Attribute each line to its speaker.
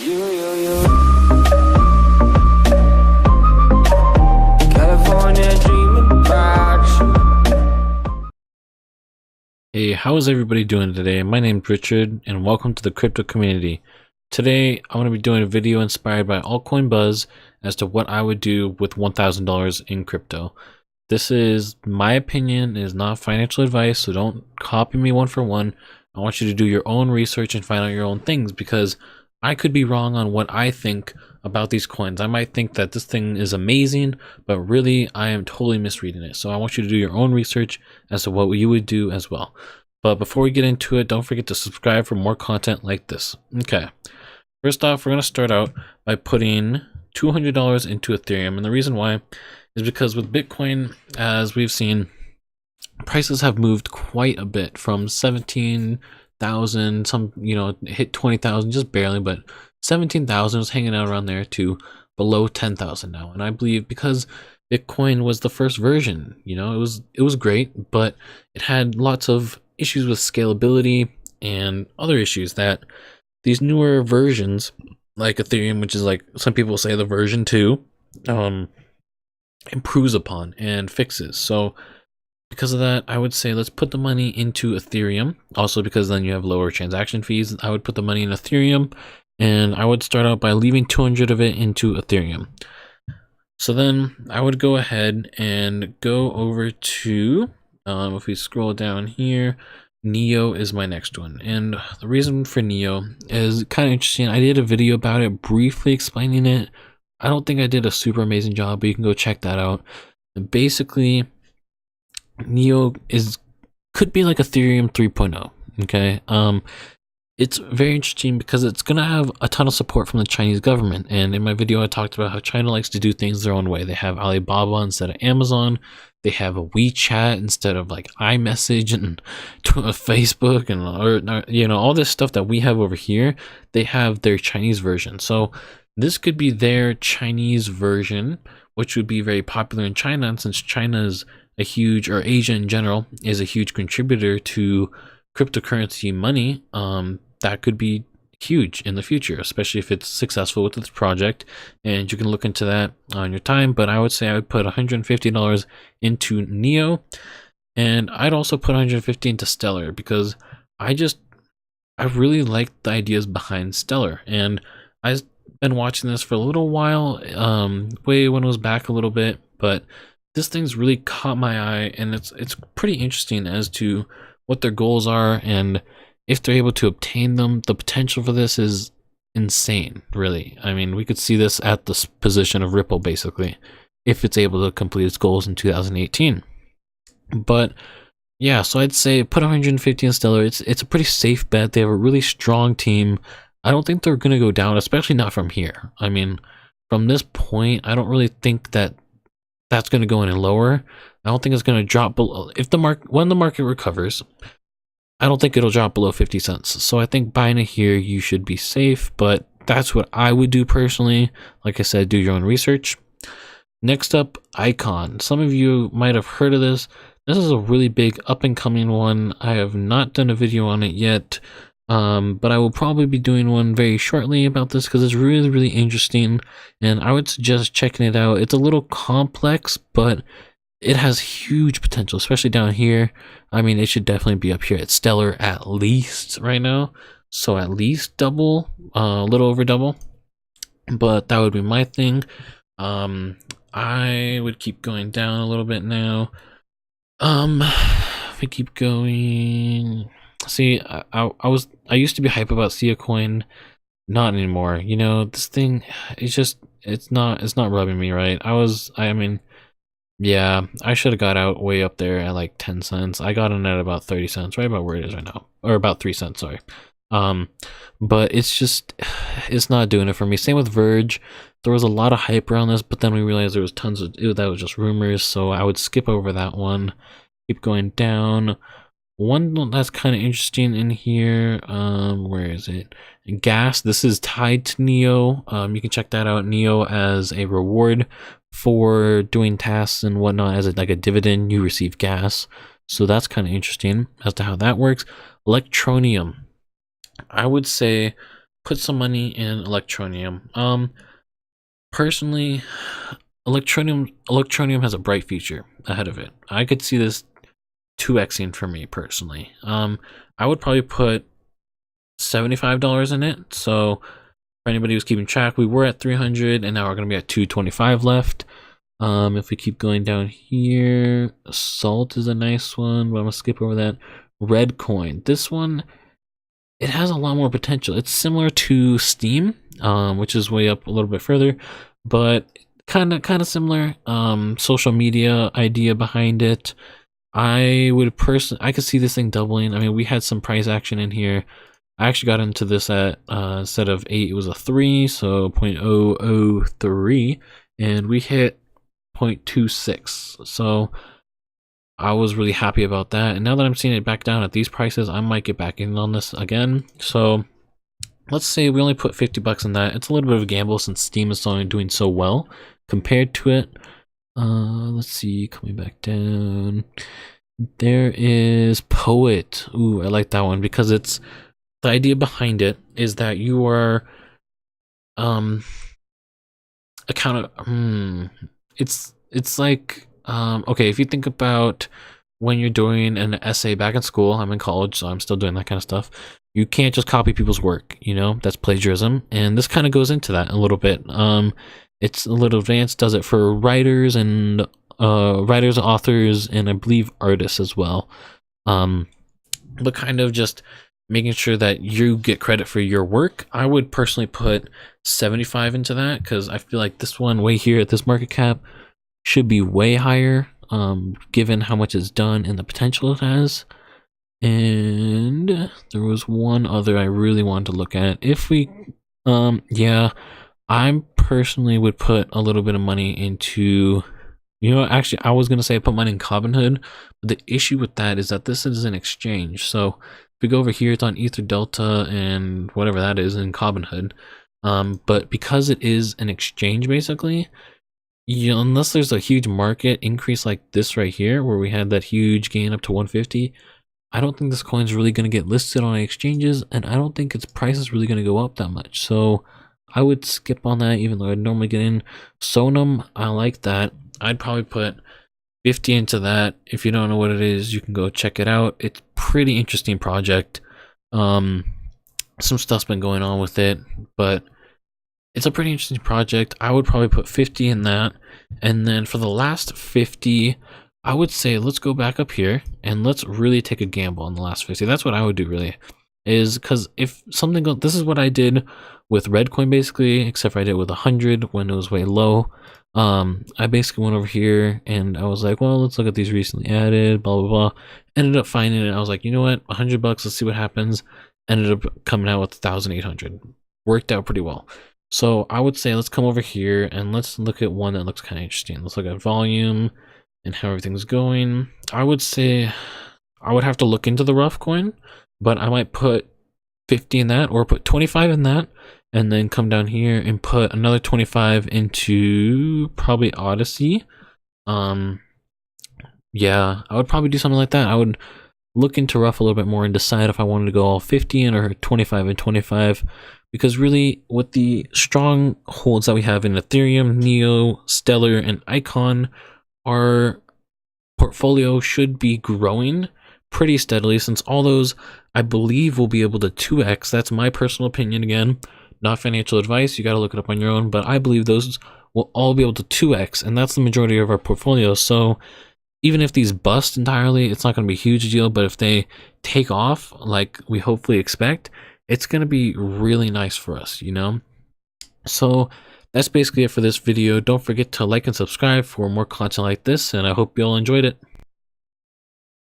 Speaker 1: California dreaming about you.
Speaker 2: Hey, how is everybody doing today? My name's Richard and welcome to the crypto community. Today I'm going to be doing a video inspired by Altcoin Buzz as to what I would do with $1,000 in crypto. This is my opinion, it is not financial advice, so don't copy me one for one. I want you to do your own research and find out your own things, because I could be wrong on what I think about these coins. I might think that this thing is amazing, but really I am totally misreading it. So I want you to do your own research as to what you would do as well. But before we get into it, don't forget to subscribe for more content like this. Okay, first off, we're going to start out by putting $200 into Ethereum. And the reason why is because with Bitcoin, as we've seen, prices have moved quite a bit from 17,000, some, hit 20,000 just barely, but 17,000 was hanging out around there to below 10,000 now. And I believe because Bitcoin was the first version, it was great, but it had lots of issues with scalability and other issues that these newer versions like Ethereum, which is like some people say the version 2, improves upon and fixes. So because of that, I would say let's put the money into Ethereum. Also because then you have lower transaction fees, I would put the money in Ethereum, and I would start out by leaving 200 of it into Ethereum. So then I would go ahead and go over to, if we scroll down here, Neo is my next one. And the reason for Neo is kind of interesting. I did a video about it, briefly explaining it. I don't think I did a super amazing job, but you can go check that out. And basically, Neo could be like Ethereum 3.0. Okay, it's very interesting because it's gonna have a ton of support from the Chinese government. And in my video, I talked about how China likes to do things their own way. They have Alibaba instead of Amazon. They have a WeChat instead of like iMessage and Facebook and all this stuff that we have over here. They have their Chinese version. So this could be their Chinese version, which would be very popular in China. And since China is a huge, or Asia in general, is a huge contributor to cryptocurrency money, that could be huge in the future, especially if it's successful with this project. And you can look into that on your time, but I would say I would put $150 into Neo, and I'd also put $150 into Stellar, because I really like the ideas behind Stellar. And I've been watching this for a little while, way when it was back a little bit, but this thing's really caught my eye, and it's pretty interesting as to what their goals are, and if they're able to obtain them. The potential for this is insane, really. I mean, we could see this at the position of Ripple, basically, if it's able to complete its goals in 2018. But yeah, so I'd say put 150 in Stellar. It's a pretty safe bet. They have a really strong team. I don't think they're going to go down, especially not from here. I mean, from this point, I don't really think that that's going to go any lower. I don't think it's going to drop below. When the market recovers, I don't think it'll drop below 50 cents. So I think buying it here, you should be safe, but that's what I would do personally. Like I said, do your own research. Next up, Icon. Some of you might have heard of this. This is a really big up and coming one. I have not done a video on it yet, but I will probably be doing one very shortly about this because it's really, really interesting, and I would suggest checking it out. It's a little complex, but it has huge potential, especially down here. I mean, it should definitely be up here at Stellar at least right now. So at least double, a little over double. But that would be my thing. I would keep going down a little bit now. If we keep going, see, I used to be hype about Coin, not anymore. This thing, it's not rubbing me right. Yeah, I should have got out way up there at like 10 cents. I got in at about 30 cents, right about where it is right now, or about 3 cents, sorry. But it's not doing it for me. Same with Verge. There was a lot of hype around this, but then we realized there was tons of that was just rumors, so I would skip over that one. Keep going down. One that's kind of interesting in here, where is it? Gas. This is tied to Neo. You can check that out. Neo as a reward for doing tasks and whatnot, as like a dividend, you receive gas. So that's kind of interesting as to how that works. Electronium. I would say put some money in Electronium. Personally, Electronium has a bright future ahead of it. I could see this 2xing for me personally. I would probably put $75 in it. So for anybody who's keeping track, we were at 300 and now we're going to be at 225 left. If we keep going down here, Salt is a nice one, but I'm gonna skip over that. Red Coin, this one, it has a lot more potential. It's similar to Steam, which is way up a little bit further, but kind of similar. Social media idea behind it. I could see this thing doubling. I mean, we had some price action in here. I actually got into this at instead of 8, it was a 3, so 0.003, and we hit 0.26. So I was really happy about that, and now that I'm seeing it back down at these prices, I might get back in on this again. So let's say we only put 50 bucks in that. It's a little bit of a gamble since Steam is only doing so well compared to it. Let's see, coming back down, there is Poet. Ooh, I like that one because it's the idea behind it is that you are it's like okay, if you think about when you're doing an essay back in school, I'm in college, so I'm still doing that kind of stuff. You can't just copy people's work, you know, that's plagiarism, and this kind of goes into that a little bit. It's a little advanced, does it for writers and authors, and I believe artists as well. But kind of just making sure that you get credit for your work. I would personally put 75 into that because I feel like this one way here at this market cap should be way higher, given how much it's done and the potential it has. And there was one other I really wanted to look at. If we, yeah, I personally would put a little bit of money into, you know, actually I was gonna say put money in Robinhood, but the issue with that is that this is an exchange. So if we go over here, it's on Ether Delta and whatever that is in Robinhood. But because it is an exchange, basically, you know, unless there's a huge market increase like this right here, where we had that huge gain up to 150, I don't think this coin's really going to get listed on exchanges, and I don't think its price is really going to go up that much. So I would skip on that, even though I'd normally get in. Sonum, I like that. I'd probably put 50 into that. If you don't know what it is, you can go check it out. It's pretty interesting project. Some stuff's been going on with it, but it's a pretty interesting project. I would probably put 50 in that. And then for the last 50, I would say let's go back up here and let's really take a gamble on the last 50. That's what I would do, really. Is because if something goes, this is what I did with Redcoin basically, except for I did it with 100 when it was way low. I basically went over here and I was like, well, let's look at these recently added, blah, blah, blah. Ended up finding it. I was like, you know what, 100 bucks, let's see what happens. Ended up coming out with 1,800. Worked out pretty well. So I would say let's come over here and let's look at one that looks kind of interesting. Let's look at volume and how everything's going. I would say I would have to look into the rough coin, but I might put 50 in that or put 25 in that, and then come down here and put another 25 into probably Odyssey. Yeah, I would probably do something like that. I would look into rough a little bit more and decide if I wanted to go all 50 in or 25 and 25. Because really, with the strong holds that we have in Ethereum, Neo, Stellar, and Icon, our portfolio should be growing pretty steadily, since all those, I believe, will be able to 2x. That's my personal opinion, again, not financial advice. You got to look it up on your own, but I believe those will all be able to 2x, and that's the majority of our portfolio. So even if these bust entirely, it's not going to be a huge deal, but if they take off like we hopefully expect, it's going to be really nice for us, you know? So that's basically it for this video. Don't forget to like and subscribe for more content like this, and I hope you all enjoyed it.